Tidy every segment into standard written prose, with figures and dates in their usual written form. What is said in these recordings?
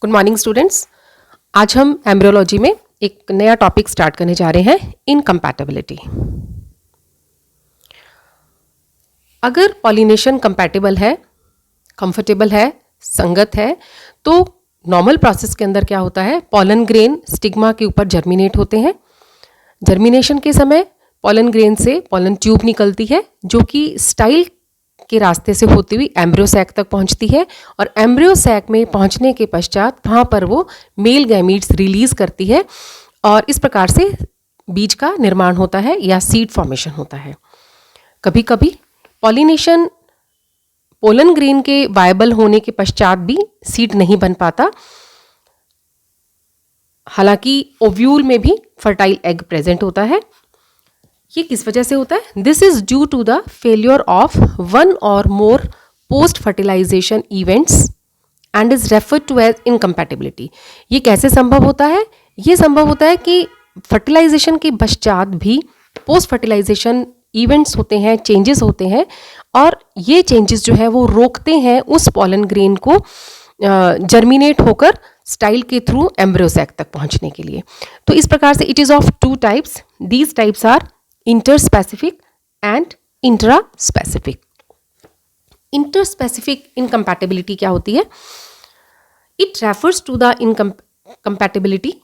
Good morning students. आज हम embryology में एक नया टॉपिक स्टार्ट करने जा रहे हैं, इनकम्पैटिबिलिटी। अगर पॉलिनेशन कंपैटिबल है, कंफर्टेबल है, संगत है, तो नॉर्मल प्रोसेस के अंदर क्या होता है, पॉलन ग्रेन स्टिग्मा के ऊपर जर्मिनेट होते हैं। जर्मिनेशन के समय पॉलन ग्रेन से पॉलन ट्यूब निकलती है जो कि स्टाइल के रास्ते से होती हुई एम्ब्रियो सैक तक पहुंचती है, और एम्ब्रियो सैक में पहुंचने के पश्चात वहाँ पर वो मेल गैमीट्स रिलीज करती है और इस प्रकार से बीज का निर्माण होता है या सीड फॉर्मेशन होता है। कभी कभी पॉलिनेशन पोलन ग्रेन के वायबल होने के पश्चात भी सीड नहीं बन पाता, हालांकि ओव्यूल में भी फर्टाइल एग प्रेजेंट होता है। ये किस वजह से होता है? This is due to the failure of one और more post fertilisation events and is referred to as incompatibility. ये कैसे संभव होता है? ये संभव होता है कि फर्टिलाइजेशन के पश्चात भी पोस्ट फर्टिलाइजेशन इवेंट्स होते हैं, चेंजेस होते हैं, और ये चेंजेस जो है वो रोकते हैं उस पॉलन ग्रेन को जर्मिनेट होकर स्टाइल के थ्रू एम्ब्रियो सैक तक पहुंचने के लिए। तो इस प्रकार से it is of two types. These types are interspecific and intraspecific. Interspecific incompatibility क्या होती है? It refers to the incompatibility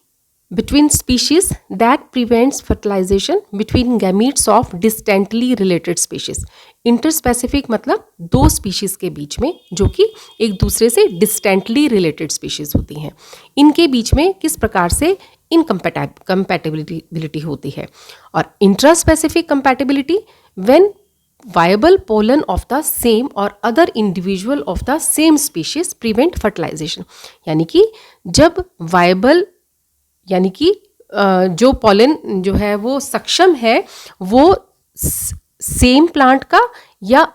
between species that prevents fertilization between gametes of distantly related species. Interspecific मतलब दो स्पीशीज के बीच में जो कि एक दूसरे से डिस्टेंटली रिलेटेड स्पीशीज होती हैं, इनके बीच में किस प्रकार से इनकम्पैटिबिलिटी होती है। और intraspecific compatibility when viable pollen of the same or other individual of the same species prevent fertilization। यानी कि जब viable यानी कि जो पॉलन जो है वो सक्षम है वो सेम प्लांट का या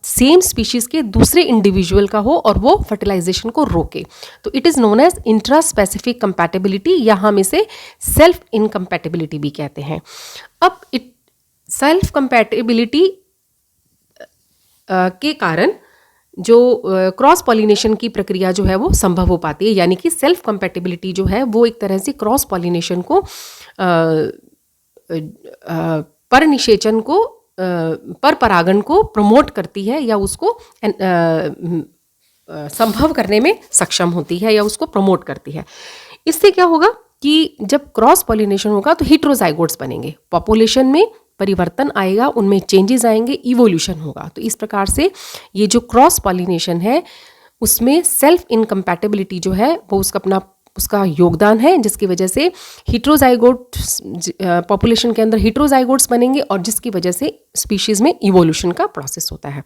सेम स्पीशीज के दूसरे इंडिविजुअल का हो और वो फर्टिलाइजेशन को रोके, तो it is known as intraspecific compatibility, या हम इसे सेल्फ इनकम्पैटिबिलिटी भी कहते हैं। अब सेल्फ कंपैटिबिलिटी के कारण जो क्रॉस पॉलिनेशन की प्रक्रिया जो है वो संभव हो पाती है, यानी कि सेल्फ कंपैटिबिलिटी जो है वो एक तरह से क्रॉस पॉलिनेशन को पर निषेचन को पर परागण को प्रमोट करती है या उसको संभव करने में सक्षम होती है या उसको प्रमोट करती है। इससे क्या होगा कि जब क्रॉस पॉलिनेशन होगा तो हेटेरोजाइगोट्स बनेंगे, पॉपुलेशन में परिवर्तन आएगा, उनमें चेंजेस आएंगे, इवोल्यूशन होगा। तो इस प्रकार से ये जो क्रॉस पॉलिनेशन है उसमें सेल्फ इनकम्पैटिबिलिटी जो है वो उसका योगदान है, जिसकी वजह से हेटेरोजाइगोट पॉपुलेशन के अंदर हेटेरोजाइगोट्स बनेंगे और जिसकी वजह से स्पीशीज में इवोल्यूशन का प्रोसेस होता है।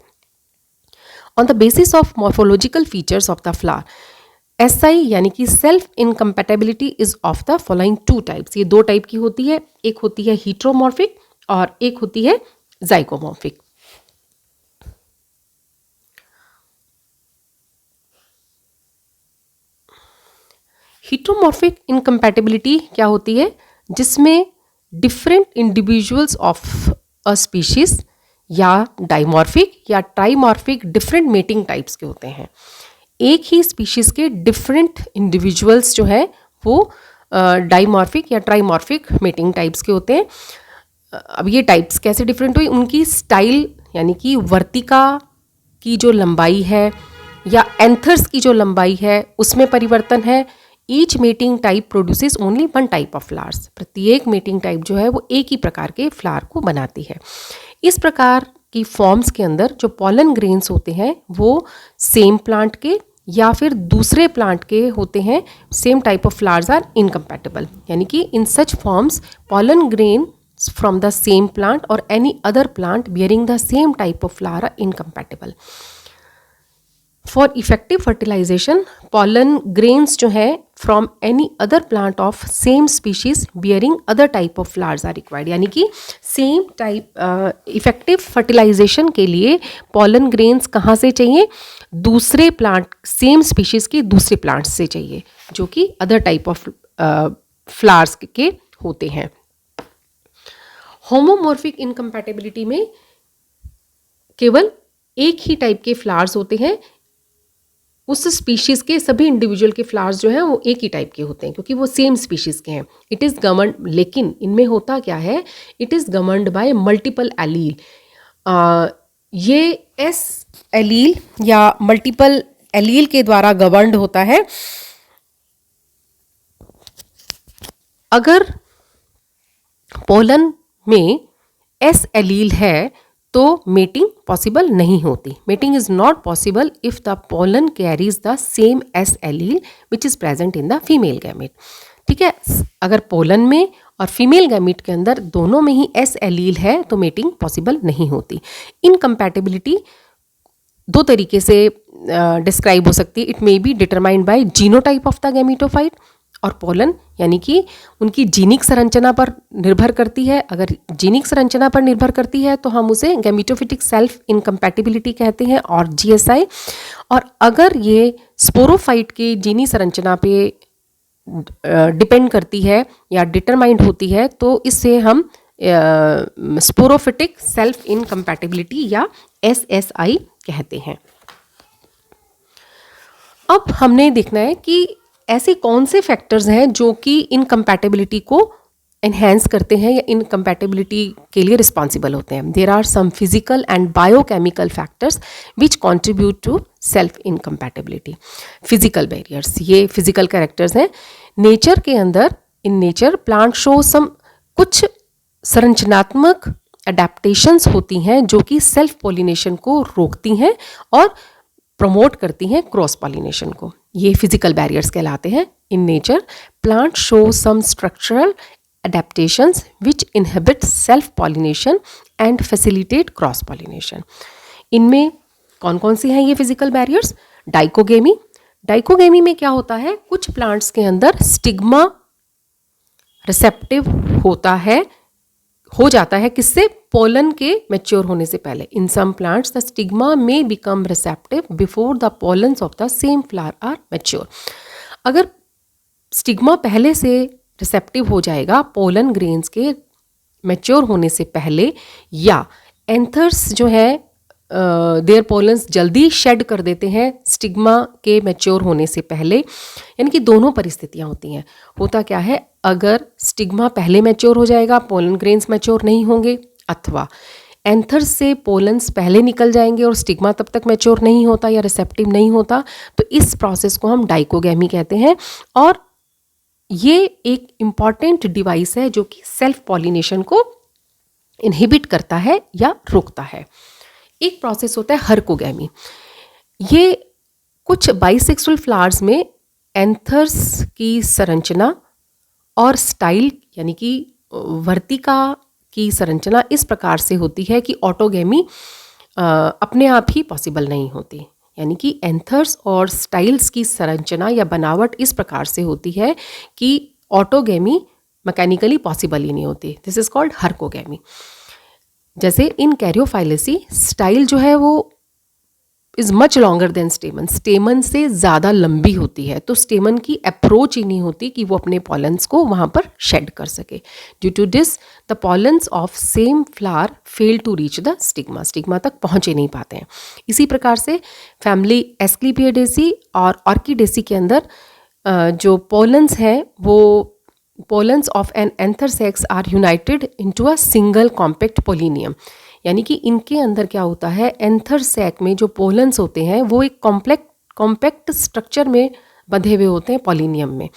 On the basis of morphological features of the flower, SI यानी कि self incompatibility is of the following two types. ये दो टाइप की होती है, एक होती है हेटेरोमॉर्फिक और एक होती है जाइगोमॉर्फिक। हेटेरोमॉर्फिक इनकम्पैटिबिलिटी क्या होती है? जिसमें different individuals of a species या डाइमॉर्फिक या ट्राइमॉर्फिक डिफरेंट मेटिंग टाइप्स के होते हैं। एक ही स्पीशीज के डिफरेंट इंडिविजुअल्स जो है वो डाइमॉर्फिक या ट्राइमॉर्फिक मेटिंग टाइप्स के होते हैं। अब ये टाइप्स कैसे डिफरेंट हुई? उनकी स्टाइल यानी कि वर्तिका की जो लंबाई है या एंथर्स की जो लंबाई है उसमें परिवर्तन है। Each mating type produces only one type of flowers. प्रत्येक मेटिंग टाइप जो है वो एक ही प्रकार के फ्लावर को बनाती है। इस प्रकार की फॉर्म्स के अंदर जो पॉलन ग्रेन्स होते हैं वो सेम प्लांट के या फिर दूसरे प्लांट के होते हैं। Same type of flowers are incompatible, यानी कि in such forms pollen grain from the same plant or any other plant bearing the same type of flower are incompatible. For effective fertilization, pollen grains जो है from any other plant of same species bearing other type of flowers are required। यानी कि same type effective fertilization के लिए pollen grains कहाँ से चाहिए? दूसरे plant same species के दूसरे plants से चाहिए जो कि other type of flowers के होते हैं। होमोमॉर्फिक इनकम्पैटिबिलिटी में केवल एक ही टाइप के फ्लावर्स होते हैं उस स्पीशीज़ के सभी इंडिविजुअल के फ्लावर्स जो हैं वो एक ही टाइप के होते हैं क्योंकि वो सेम स्पीशीज़ के हैं। इट इज़ गवर्नड, लेकिन इनमें होता क्या है, it is governed bye multiple allele. ये एस एलील या मल्टीपल एलील के द्वारा गवर्नड होता है। अगर पोलन में एस एलील है तो मेटिंग पॉसिबल नहीं होती। Mating is not possible if the pollen carries the same S allele which is present in the female gamete. ठीक है, अगर पोलन में और फीमेल गैमेट के अंदर दोनों में ही एस एलील है तो मेटिंग पॉसिबल नहीं होती। इनकम्पैटिबिलिटी दो तरीके से डिस्क्राइब हो सकती है। It may be determined by genotype of the gametophyte और पोलन, यानी कि उनकी जीनिक संरचना पर निर्भर करती है। अगर जीनिक संरचना पर निर्भर करती है तो हम उसे गैमेटोफिटिक सेल्फ इनकम्पैटिबिलिटी कहते हैं और जीएसआई। और अगर ये स्पोरोफाइट के जीनी संरचना पे डिपेंड करती है या डिटरमाइंड होती है तो इससे हम स्पोरोफिटिक सेल्फ इनकम्पैटिबिलिटी या एसएसआई कहते हैं। अब हमने देखना है कि ऐसे कौन से फैक्टर्स हैं जो कि इनकम्पैटिबिलिटी को एनहेंस करते हैं या इनकम्पैटिबिलिटी के लिए रिस्पॉन्सिबल होते हैं। There are some physical and biochemical factors which contribute to self incompatibility. Physical barriers, ये फिजिकल कैरेक्टर्स हैं। नेचर के अंदर, in nature plant show some कुछ संरचनात्मक अडेप्टेशंस होती हैं जो कि सेल्फ पॉलिनेशन को रोकती हैं और प्रमोट करती हैं क्रॉस पॉलिनेशन को। ये फिजिकल बैरियर्स कहलाते हैं। In nature plant show some structural adaptations which inhibit self pollination and facilitate cross pollination। इनमें कौन कौन सी हैं ये फिजिकल बैरियर्स? डाइकोगेमी। डाइकोगेमी में क्या होता है, कुछ प्लांट्स के अंदर स्टिग्मा रिसेप्टिव हो जाता है किससे? पोलन के मैच्योर होने से पहले। In some plants the stigma may become receptive before the pollens of the same flower are mature. अगर स्टिग्मा पहले से रिसेप्टिव हो जाएगा पोलन ग्रेन्स के मैच्योर होने से पहले, या एंथर्स जो है देयर पोलन्स जल्दी शेड कर देते हैं स्टिग्मा के मैच्योर होने से पहले, यानी कि दोनों परिस्थितियां होती हैं। होता क्या है, अगर स्टिग्मा पहले मैच्योर हो जाएगा, पोलन ग्रेन्स मैच्योर नहीं होंगे, अथवा एंथर्स से पोलन्स पहले निकल जाएंगे और स्टिग्मा तब तक मैच्योर नहीं होता या रिसेप्टिव नहीं होता, तो इस प्रोसेस को हम डाइकोगेमी कहते हैं। और ये एक इम्पॉर्टेंट डिवाइस है जो कि सेल्फ पॉलिनेशन को इनहिबिट करता है या रोकता है। एक प्रोसेस होता है हर्कोगेमी। ये कुछ बाइसेक्सुअल फ्लावर्स में एंथर्स की संरचना और स्टाइल, यानी कि वर्तिका की संरचना इस प्रकार से होती है कि ऑटोगेमी अपने आप ही पॉसिबल नहीं होती। यानी कि एंथर्स और स्टाइल्स की संरचना या बनावट इस प्रकार से होती है कि ऑटोगेमी मैकेनिकली पॉसिबल ही नहीं होती। This is called herkogamy. जैसे इन कैरियोफाइलेसी स्टाइल जो है वो is much longer than stamen, stamen से ज़्यादा लंबी होती है, तो स्टेमन की अप्रोच ही नहीं होती कि वो अपने पॉलन्स को वहाँ पर शेड कर सके। Due to this the pollens of same flower fail to reach the stigma, stigma तक पहुँचे नहीं पाते हैं। इसी प्रकार से फैमिली एस्क्लेपियोडेसी और ऑर्किडेसी के अंदर जो पॉलन्स हैं वो pollens of an anther sacs are united into a single compact pollinium. यानी कि इनके अंदर क्या होता है, एंथर सैक में जो पोलन्स होते हैं वो एक कॉम्पैक्ट स्ट्रक्चर में बंधे हुए होते हैं पोलिनियम में।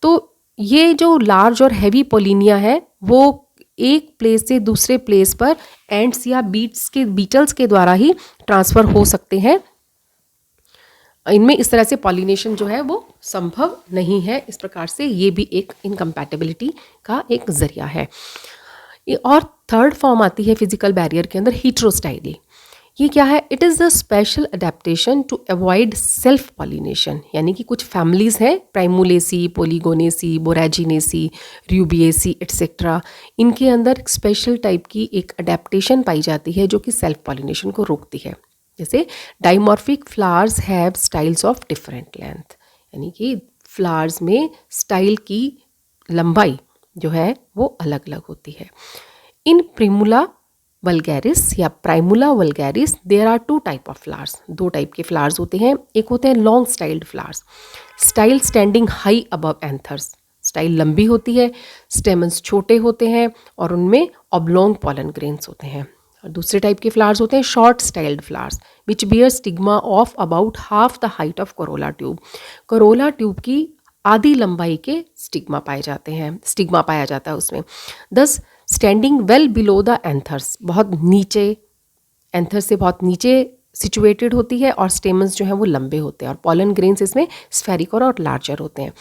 तो ये जो लार्ज और हैवी पोलिनिया है वो एक प्लेस से दूसरे प्लेस पर एंड्स या बीटल्स के द्वारा ही ट्रांसफ़र हो सकते हैं। इनमें इस तरह से पॉलिनेशन जो है वो संभव नहीं है। इस प्रकार से ये भी एक इनकम्पैटिबिलिटी का एक जरिया है। और थर्ड फॉर्म आती है फिजिकल बैरियर के अंदर, हीटेरोस्टाइली। ये क्या है? It is a special adaptation to avoid self pollination. यानी कि कुछ फैमिलीज़ हैं, प्राइमुलेसी, पोलीगोनेसी, बोराजिनेसी, र्यूबिएसी एट्सेट्रा, इनके अंदर स्पेशल टाइप की एक अडेप्टेशन पाई जाती है जो कि सेल्फ पॉलिनेशन को रोकती है। जैसे dimorphic flowers have styles of different length, यानी कि फ्लावर्स में स्टाइल की लंबाई जो है वो अलग अलग होती है। इन प्रिमुला वल्गैरिस या Primula vulgaris, there are 2 type of flowers, 2 type के फ्लावर्स होते हैं। एक होते हैं long styled flowers, style standing high above anthers, style लंबी होती है, स्टेमन्स छोटे होते हैं और उनमें ऑब्लोंग पॉलन ग्रेन्स होते हैं। और दूसरे टाइप के फ्लावर्स होते हैं short styled flowers which bear stigma of about half the height of corolla tube, corolla tube की आधी लंबाई के स्टिग्मा पाए जाते हैं, स्टिग्मा पाया जाता है उसमें। दस standing well below the anthers, बहुत नीचे, एंथर से बहुत नीचे सिचुएटेड होती है और स्टेमन्स जो हैं वो लंबे होते हैं और पॉलन ग्रेन्स इसमें स्फेरिकल और लार्जर होते हैं।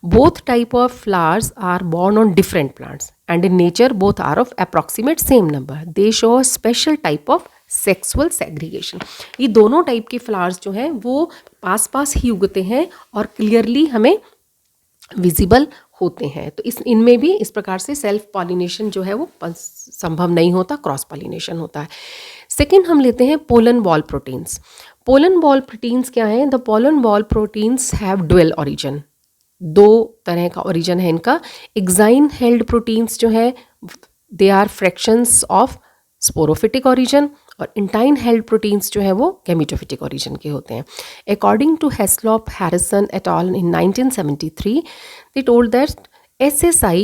Both type of flowers are born on different plants and in nature both are of approximate same number. They show a special type of sexual segregation. ये दोनों टाइप के flowers जो हैं वो पास पास ही उगते हैं और क्लियरली हमें विजिबल होते हैं। तो इनमें भी इस प्रकार से सेल्फ पॉलिनेशन जो है वो संभव नहीं होता, क्रॉस पॉलिनेशन होता है। सेकेंड हम लेते हैं pollen ball proteins. Pollen ball proteins क्या हैं? The pollen ball proteins have dual origin, 2 तरह का ओरिजिन है इनका। एक्साइन हेल्ड प्रोटीन्स जो है they are fractions of sporophytic origin और इंटाइन हेल्ड प्रोटीन्स जो है वो गैमेटोफिटिक ओरिजिन के होते हैं। According to Heslop, Harrison et al in 1973 they told that SSI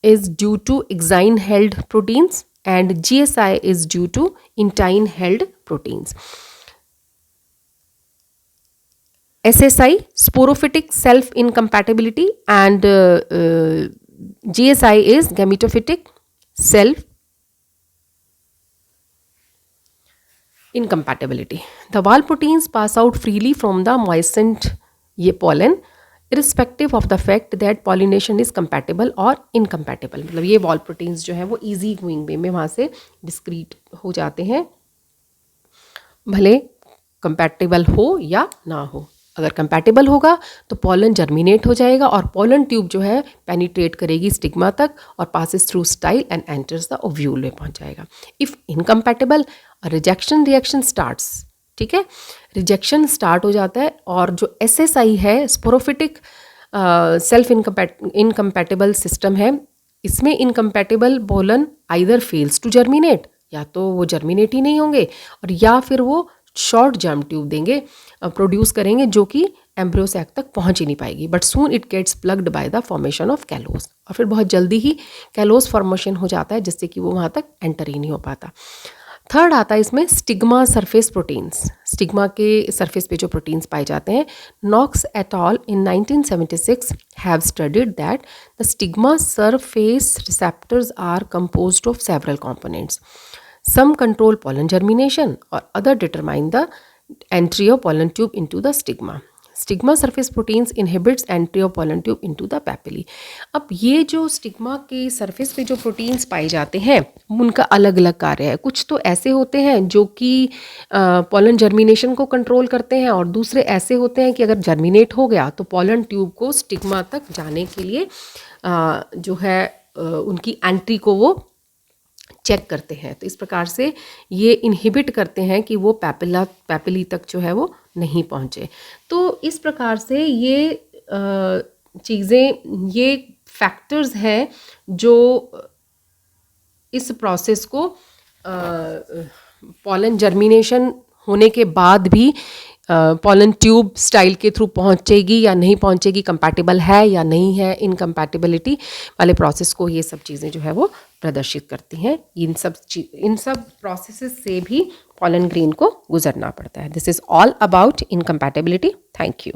is due to exine held proteins and GSI is due to intine held proteins. SSI sporophytic self incompatibility and GSI is gametophytic self incompatibility. The wall proteins pass out freely from the moistened pollen irrespective of the fact that pollination is compatible or incompatible. मतलब ये wall proteins जो है वो easy going way में वहाँ से discrete हो जाते हैं, भले compatible हो या ना हो। अगर कंपैटिबल होगा तो पॉलन जर्मिनेट हो जाएगा और पॉलन ट्यूब जो है पेनिट्रेट करेगी स्टिग्मा तक और passes through style and enters the ovule में पहुंच जाएगा। If incompatible, rejection reaction starts, ठीक है, रिजेक्शन स्टार्ट हो जाता है और जो SSI है स्पोरोफिटिक सेल्फ इनकम्पैटिबल सिस्टम है, इसमें incompatible pollen either fails to germinate, या तो वो जर्मिनेट ही नहीं होंगे और या फिर वो शॉर्ट जर्म ट्यूब देंगे, प्रोड्यूस करेंगे जो कि एम्ब्रियो सैक तक पहुंच ही नहीं पाएगी। But soon it gets plugged by the formation of callose, और फिर बहुत जल्दी ही कैलोस फॉर्मेशन हो जाता है जिससे कि वो वहाँ तक एंटर ही नहीं हो पाता। थर्ड आता है इसमें स्टिग्मा सरफेस प्रोटीन्स, स्टिग्मा के सरफेस पे जो प्रोटीन्स पाए जाते हैं। Knox et al in 1976 have studied that the stigma surface receptors are composed of several components. Some control pollen germination or other determine the entry of pollen tube into the stigma. Stigma surface proteins inhibits entry of pollen tube into the papillae. अब ये जो stigma के surface पे जो proteins पाए जाते हैं उनका अलग अलग कार्य है। कुछ तो ऐसे होते हैं जो कि पॉलन जर्मिनेशन को कंट्रोल करते हैं और दूसरे ऐसे होते हैं कि अगर जर्मिनेट हो गया तो पॉलन ट्यूब को स्टिग्मा तक जाने के लिए जो है उनकी एंट्री को वो चेक करते हैं। तो इस प्रकार से ये इनहिबिट करते हैं कि वो पैपिली तक जो है वो नहीं पहुँचे। तो इस प्रकार से ये चीज़ें, ये फैक्टर्स हैं जो इस प्रोसेस को पॉलन जर्मिनेशन होने के बाद भी पॉलन ट्यूब स्टाइल के थ्रू पहुंचेगी या नहीं पहुंचेगी, कंपैटिबल है या नहीं है, इनकम्पैटिबिलिटी वाले प्रोसेस को ये सब चीज़ें जो है वो प्रदर्शित करती हैं। इन सब प्रोसेसेस से भी पॉलन ग्रेन को गुजरना पड़ता है। This is all about incompatibility. Thank you.